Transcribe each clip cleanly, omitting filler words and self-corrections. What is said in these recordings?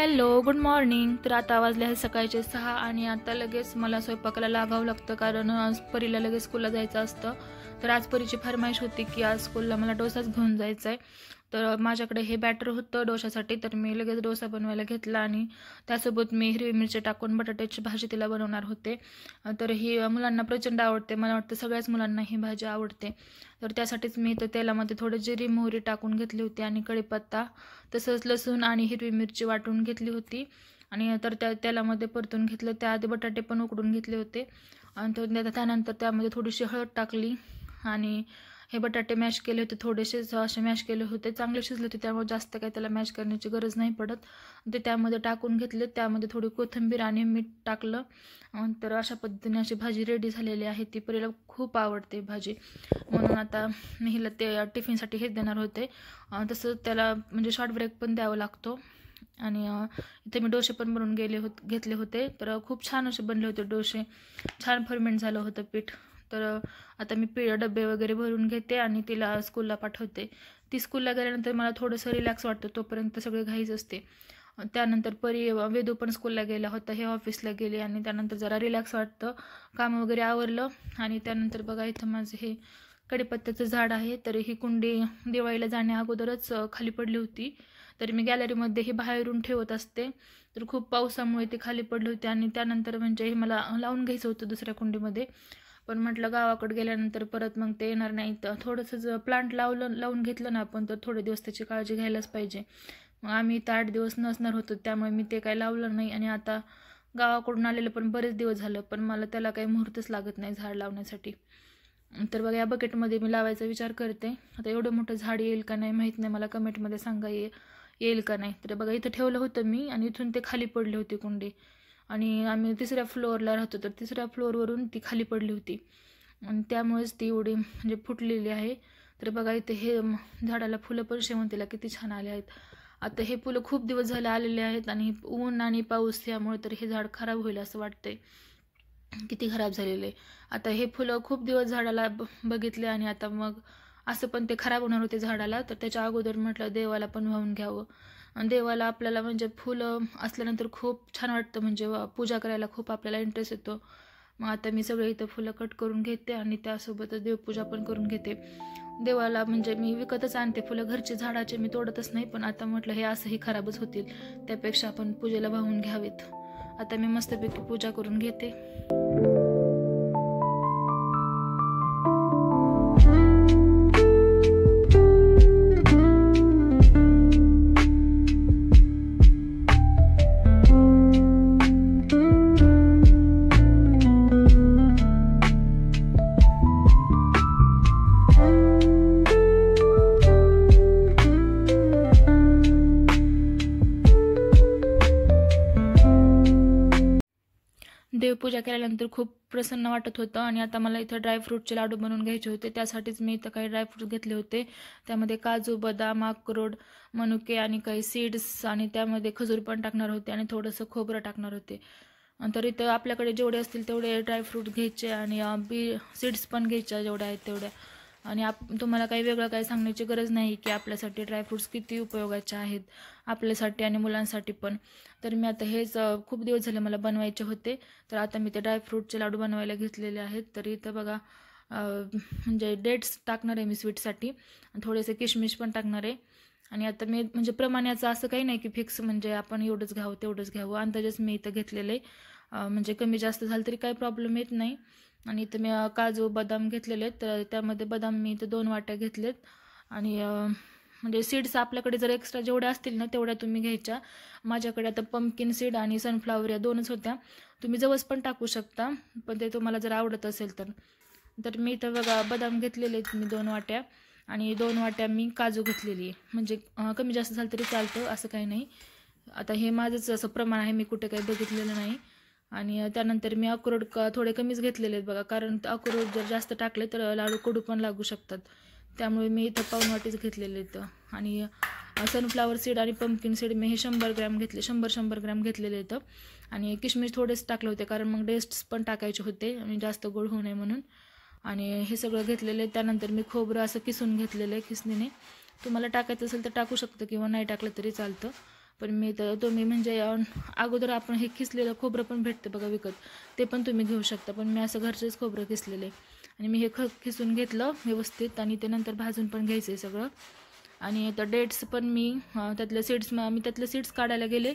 Hello, good morning. तर आता वाजले आहेत सकाळचे 6 आणि आता लगेच मला स्वयंपाकाला लागावं लागतं, कारण आज परीला लगेच स्कूलला जायचं असतं. तर आज परीची फरमाईश होती की आज स्कूलला मला डोसाच घेऊन जायचा आहे. तर माझ्याकडे हे बॅटर होतं डोशासाठी, तर मी लगेच डोसा बनवायला घेतला आणि त्यासोबत मी हिरवी मिरची टाकून बटाट्याची भाजी तिला बनवणार होते. तर ही मुलांना प्रचंड आवडते. मला वाटतं सगळ्याच मुलांना ही भाजी आवडते. तर त्यासाठीच मी इथं तेलामध्ये थोडं जिरी मोहरी टाकून घेतली होती आणि कढीपत्ता, तसंच लसूण आणि हिरवी मिरची वाटून घेतली होती आणि तर त्या तेलामध्ये परतून घेतलं. त्याआधी बटाटे पण उकडून घेतले होते आणि त्यानंतर त्यामध्ये थोडीशी हळद टाकली आणि हे बटाटे मॅश केले होते, थोडेसेच असे मॅश केले होते, चांगले शिजले होते, त्यामुळे जास्त काही त्याला मॅश करण्याची गरज नाही पडत. ते त्यामध्ये टाकून घेतले. त्यामध्ये थोडी कोथिंबीर आणि मीठ टाकलं. तर अशा पद्धतीने अशी भाजी रेडी झालेली आहे. ती परीला खूप आवडते भाजी, म्हणून आता मी हिला ते टिफिनसाठी हेच देणार होते. तसं त्याला म्हणजे शॉर्ट ब्रेक पण द्यावा लागतो. आणि इथे मी डोसे पण बनवून घेतले होते. तर खूप छान असे बनले होते डोसे, छान फर्मेंट झालं होतं पीठ. तर आता मी डबे वगैरे भरून घेते आणि तिला स्कूलला पाठवते. ती स्कूलला गेल्यानंतर मला थोडंसं रिलॅक्स वाटतं, तोपर्यंत सगळे घाईच असते. त्यानंतर वेदू पण स्कूलला गेला होता, हे ऑफिसला गेले आणि त्यानंतर जरा रिलॅक्स वाटतं. काम वगैरे आवरलं आणि त्यानंतर बघा इथं माझं हे कढीपत्त्याचं झाड आहे. तर ही कुंडी दिवाळीला जाण्या अगोदरच खाली पडली होती. तर मी गॅलरीमध्ये ही बाहेरून ठेवत असते. तर खूप पावसामुळे ती खाली पडली होती आणि त्यानंतर म्हणजे हे मला लावून घ्यायचं होतं दुसऱ्या कुंडीमध्ये, पण म्हटलं गावाकडे गेल्यानंतर परत मग ते येणार नाही. तर थोडंसं प्लांट लावून घेतलं ना आपण, तर थोडे दिवस त्याची काळजी घ्यायलाच पाहिजे. मग आम्ही इथं 8 दिवस नसणार होतो, त्यामुळे मी ते काही लावलं नाही. आणि आता गावाकडून आलेलं पण बरेच दिवस झालं, पण मला त्याला काही मुहूर्तच लागत नाही झाड लावण्यासाठी. तर बघा या बकेटमध्ये मी लावायचा विचार करते. आता एवढं मोठं झाड येईल का नाही माहीत नाही, मला कमेंटमध्ये सांगा येईल का नाही. तर बघा इथं ठेवलं होतं मी आणि इथून ते खाली पडली होती कुंडी आणि आम्ही 3ऱ्या फ्लोअरला राहतो, तर 3ऱ्या फ्लोअरवरून ती खाली पडली होती आणि त्यामुळेच ती एवढी म्हणजे फुटलेली आहे. तर बघा इथे हे झाडाला फुलं पण शेवंतीला किती छान आले आहेत. आता हे फुलं खूप दिवस झाले आलेले आहेत आणि ऊन आणि पाऊस यामुळे तर हे झाड खराब होईल असं वाटतंय, किती खराब झालेले. आता हे फुलं खूप दिवस झाडाला बघितले आणि आता मग असं पण ते खराब होणार होते झाडाला. तर त्याच्या अगोदर म्हटलं देवाला पण वाहून घ्यावं. आणि देवाला आपल्याला म्हणजे फुलं असल्यानंतर खूप छान वाटतं, म्हणजे पूजा करायला खूप आपल्याला इंटरेस्ट येतो. मग आता मी सगळे इथं फुलं कट करून घेते आणि त्यासोबतच देवपूजा पण करून घेते. देवाला म्हणजे मी विकतच आणते फुलं, घरचे झाडाचे मी तोडतच नाही. पण आता म्हटलं हे असंही खराबच होतील, त्यापेक्षा आपण पूजेला वाहून घ्यावेत. आता मी मस्तपैकी पूजा करून घेते. देवपूजा केल्यानंतर खूप प्रसन्न वाटत होतं आणि आता मला इथं ड्रायफ्रूटचे लाडू बनवून घ्यायचे होते. त्यासाठीच मी इथं काही ड्रायफ्रूट घेतले होते. त्यामध्ये काजू, बदाम, अक्रोड, मनुके आणि काही सीड्स आणि त्यामध्ये खजूर पण टाकणार होते आणि थोडंसं खोबरं टाकणार होते. तर इथं आपल्याकडे जेवढे असतील तेवढे ड्रायफ्रूट घ्यायचे आणि सीड्स पण घ्यायच्या जेवढ्या आहेत तेवढ्या. आणि तुम्हाला काही वेगळं काही सांगण्याची गरज नाही की आपल्यासाठी ड्रायफ्रूट्स किती उपयोगाचे आहेत, आपल्यासाठी आणि मुलांसाठी पण. तर मी आता हेच खूप दिवस झाले मला बनवायचे होते, तर आता मी ते ड्रायफ्रूटचे लाडू बनवायला घेतलेले आहेत. तर इथं बघा म्हणजे डेट्स टाकणार आहे मी स्वीटसाठी, थोडेसे किशमिश पण टाकणार आहे. आणि आता मी म्हणजे प्रमाणाचं असं काही नाही की फिक्स म्हणजे आपण एवढंच घ्यावं तेवढंच घ्यावं, अंदाजच मी इथं घेतलेलं आहे. म्हणजे कमी जास्त झालं तरी काही प्रॉब्लेम येत नाही. आणि इथं मी काजू बदाम घेतलेले आहेत, तर त्यामध्ये बदाम मी इथं 2 वाट्या घेतलेत. आणि म्हणजे सीड्स आपल्याकडे जर एक्स्ट्रा जेवढ्या असतील ना तेवढ्या तुम्ही घ्यायच्या. माझ्याकडे आता पंपकिन सीड आणि सनफ्लावर या 2च होत्या. तुम्ही जवस पण टाकू शकता, पण ते तुम्हाला जर आवडत असेल तर. तर मी इथं बघा बदाम घेतलेले आहेत मी 2 वाट्या आणि 2 वाट्या मी काजू घेतलेली आहे. म्हणजे कमी जास्त झालं तरी चालतं, असं काही नाही. आता हे माझंच असं प्रमाण आहे, मी कुठे काही बघितलेलं नाही. आणि त्यानंतर मी अक्रोड थोडे कमीच घेतलेले आहेत बघा, कारण अक्रोड जर जास्त टाकले तर लाडू कडू पण लागू शकतात. त्यामुळे मी इथं पाऊण वाटीच घेतलेले आहेत. आणि सनफ्लावर सीड आणि पंपकिन सीड मी हे 100 ग्रॅम घेतले, 100 ग्रॅम घेतलेले आहेत. आणि किशमिश थोडेच टाकले होते, कारण मग डेट्स पण टाकायचे होते आणि जास्त गोड होऊ नये म्हणून. आणि हे सगळं घेतलेलं आहे. त्यानंतर मी खोबरं असं किसून घेतलेलं आहे खिसणीने. तुम्हाला टाकायचं असेल तर टाकू शकतं किंवा नाही टाकलं तरी चालतं. पण मी तर तुम्ही म्हणजे अगोदर आपण हे किसलेलं खोबरं पण भेटतं बघा विकत, ते पण तुम्ही घेऊ शकता. पण मी असं घरचंच खोबरं किसलेलं आहे आणि मी हे किसून घेतलं व्यवस्थित आणि ते नंतर भाजून पण घ्यायचं आहे सगळं. आणि आता डेट्स पण मी त्यातले सीड्स मी त्यातले सीड्स काढायला गेले,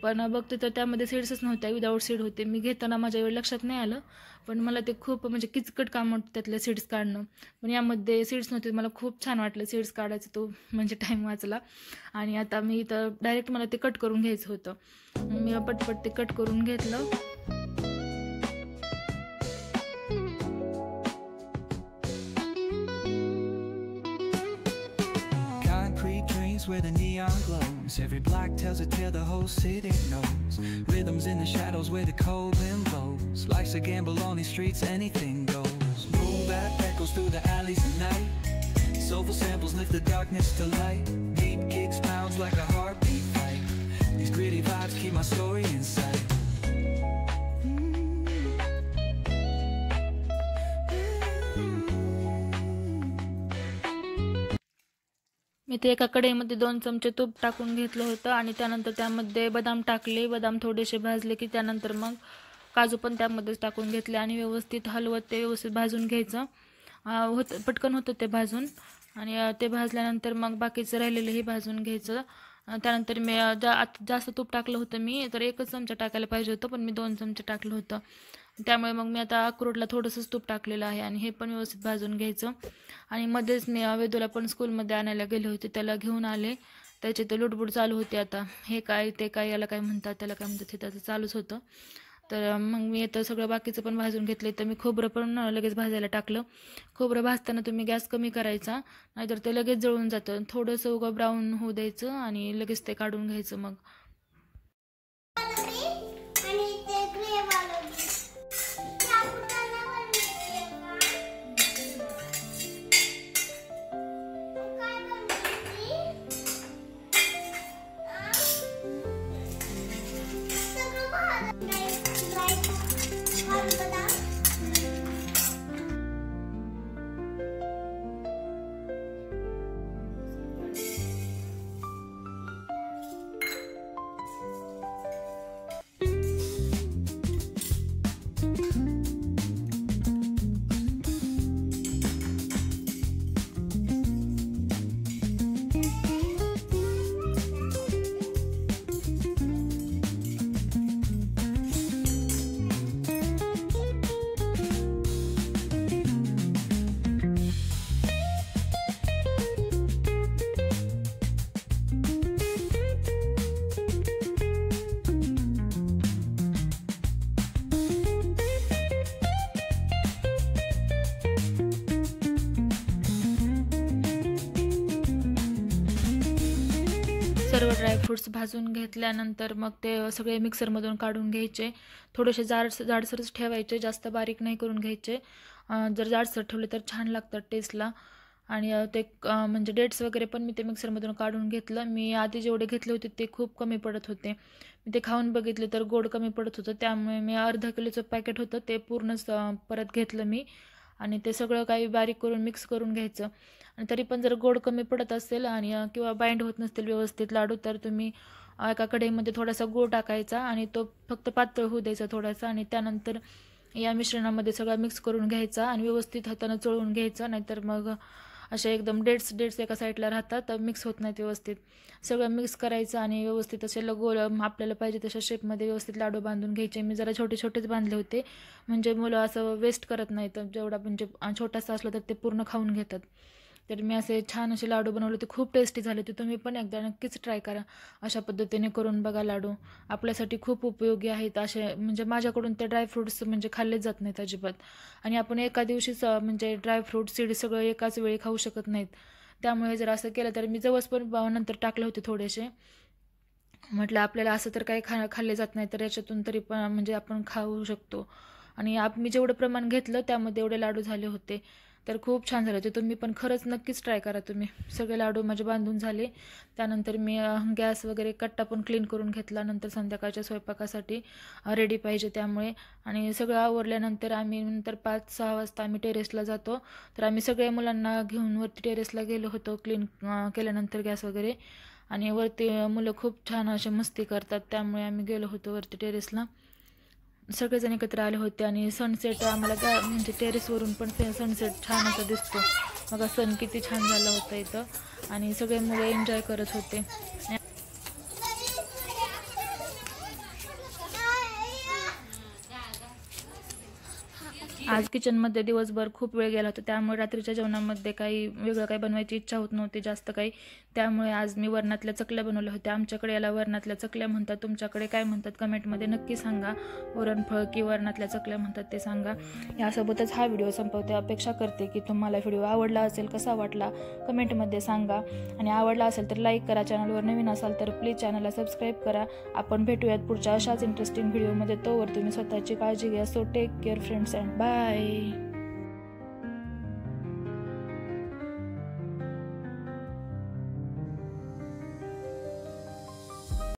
पण बघते तर त्यामध्ये सीड्सच नव्हत्या, विदाऊट सीड होते. मी घेताना माझ्या वेळ लक्षात नाही आलं, पण मला ते खूप म्हणजे किचकट काम होतं त्यातले सीड्स काढणं. पण यामध्ये सीड्स नव्हते. मला खूप छान वाटलं सीड्स काढायचं, तो म्हणजे टाईम वाचला. आणि आता मी इथं डायरेक्ट मला ते कट करून घ्यायचं होतं. मी पटपट ते कट करून घेतलं. Where the neon glows, every block tells a tale the whole city knows. Rhythms in the shadows where the cold wind blows. Life's a gamble on these streets, anything goes. Boom bap echoes through the alleys at night. Soulful samples lift the darkness to light. Deep kicks pounds like a heartbeat fight. These gritty vibes keep my story in sight. मी ते एका कढईमध्ये 2 चमचे तूप टाकून घेतलं होतं आणि त्यानंतर त्यामध्ये बदाम टाकले. बदाम थोडेसे भाजले की त्यानंतर मग काजू पण त्यामध्येच टाकून घेतले आणि व्यवस्थित हलवत ते व्यवस्थित भाजून घ्यायचं. पटकन होतं ते भाजून. आणि ते भाजल्यानंतर मग बाकीचं राहिलेलंही भाजून घ्यायचं. त्यानंतर मी जास्त तूप टाकलं होतं, मी तर 1 चमचा टाकायला पाहिजे होतं, पण मी 2 चमचे टाकलं होतं. त्यामुळे मग मी आता अक्रोडला थोडंसंच तूप टाकलेलं आहे आणि हे पण व्यवस्थित भाजून घ्यायचं. आणि मध्येच मी वेदूला पण स्कूलमध्ये आणायला गेले होते, त्याला घेऊन आले. त्याची तर लुडबुड चालू होती, आता हे काय ते काय, याला काय म्हणतात त्याला काय म्हणतात, हे त्याचं चालूच होतं. तर मग मी आता सगळं बाकीचं पण भाजून घेतलं. तर मी खोबरं पण लगेच भाजायला टाकलं. खोबरं भाजताना तुम्ही गॅस कमी करायचा, नाहीतर ते लगेच जळून जातं. थोडंसं उगा ब्राऊन होऊ द्यायचं आणि लगेच ते काढून घ्यायचं. मग सर्व ड्रायफ्रूट्स भाजून घेतल्यानंतर मग ते सगळे मिक्सरमधून काढून घ्यायचे. थोडेसे जाडसरच ठेवायचे, जास्त बारीक नाही करून घ्यायचे. जर जाडसर ठेवले तर छान लागतात टेस्टला. आणि ते म्हणजे डेट्स वगैरे पण मी ते मिक्सरमधून काढून घेतलं. मी आधी जेवढे घेतले होते ते खूप कमी पडत होते. मी ते खाऊन बघितले तर गोड कमी पडत होतं, त्यामुळे मी अर्धा किलोचं पॅकेट होतं ते पूर्णच परत घेतलं मी. आणि ते सगळं काही बारीक करून मिक्स करून घ्यायचं. आणि तरी पण जर गोड कमी पडत असेल आणि किंवा बाइंड होत नसतील व्यवस्थित लाडू, तर तुम्ही एका कढईमध्ये थोडासा गूळ टाकायचा आणि तो फक्त पातळ होऊ द्यायचा थोडासा. आणि त्यानंतर या मिश्रणामध्ये सगळं मिक्स करून घ्यायचा आणि व्यवस्थित हातानं चळून घ्यायचं, नाहीतर मग असे एकदम डेट्स एका साईडला राहतात, मिक्स होत नाहीत व्यवस्थित. सगळं मिक्स करायचं आणि व्यवस्थित असे गोल आपल्याला पाहिजे तशा शेपमध्ये व्यवस्थित लाडू बांधून घ्यायचे. मी जरा छोटे छोटेच बांधले होते, म्हणजे मुलं असं वेस्ट करत नाहीत. जेवढा म्हणजे छोटासा असलं तर ते पूर्ण खाऊन घेतात. तर मी असे छान असे लाडू बनवले, ते खूप टेस्टी झाले. ते तुम्ही पण एकदा नक्कीच ट्राय करा. अशा पद्धतीने करून बघा लाडू, आपल्यासाठी खूप उपयोगी आहेत. असे म्हणजे माझ्याकडून ते ड्रायफ्रूट्स म्हणजे खाल्ले जात नाहीत अजिबात. आणि आपण एका दिवशीच म्हणजे ड्रायफ्रूट सीड सगळं एकाच वेळी खाऊ शकत नाहीत. त्यामुळे जर असं केलं तर मी जवस पण नंतर टाकले होते थोडेसे. म्हटलं आपल्याला असं तर काही खाल्ले जात नाही, तर याच्यातून तरी पण म्हणजे आपण खाऊ शकतो. आणि मी जेवढं प्रमाण घेतलं त्यामध्ये एवढे लाडू झाले होते, तर खूप छान झाले होते. तुम्ही पण खरंच नक्कीच ट्राय करा. तुम्ही सगळे लाडू माझे बांधून झाले. त्यानंतर मी गॅस वगैरे कट्टा पण क्लीन करून घेतला, नंतर संध्याकाळच्या स्वयंपाकासाठी रेडी पाहिजे त्यामुळे. आणि सगळं आवरल्यानंतर आम्ही नंतर 5-6 वाजता आम्ही टेरेसला जातो. तर आम्ही सगळ्या मुलांना घेऊन वरती टेरेसला गेलो होतो क्लीन केल्यानंतर गॅस वगैरे. आणि वरती मुलं खूप छान असे मस्ती करतात, त्यामुळे आम्ही गेलो होतो वरती टेरेसला. सगळेजण एकत्र आले होते आणि सनसेट आम्हाला म्हणजे टेरेसवरून पण सनसेट छान असा दिसतो. बघा सन किती छान झाला होता इथं आणि सगळे मुलं एन्जॉय करत होते. आज किचनमध्ये दिवसभर खूप वेळ गेला होता, त्यामुळे रात्रीच्या जेवणामध्ये काही वेगळं काही बनवायची इच्छा होत नव्हती जास्त काही. त्यामुळे आज मी वरणातल्या चकल्या बनवल्या होत्या. आमच्याकडे याला वरणातल्या चकल्या म्हणतात, तुमच्याकडे काय म्हणतात कमेंटमध्ये नक्की सांगा. वरणफळ की वरणातल्या चकल्या म्हणतात ते सांगा. यासोबतच हा व्हिडिओ संपवते. अपेक्षा करते की तुम्हाला व्हिडिओ आवडला असेल, कसा वाटला कमेंटमध्ये सांगा. आणि आवडला असेल तर लाईक करा. चॅनलवर नवीन असाल तर प्लीज चॅनलला सबस्क्राईब करा. आपण भेटूयात पुढच्या अशाच इंटरेस्टिंग व्हिडिओमध्ये. तोवर तुम्ही स्वतःची काळजी घ्या. So take care friends and bye.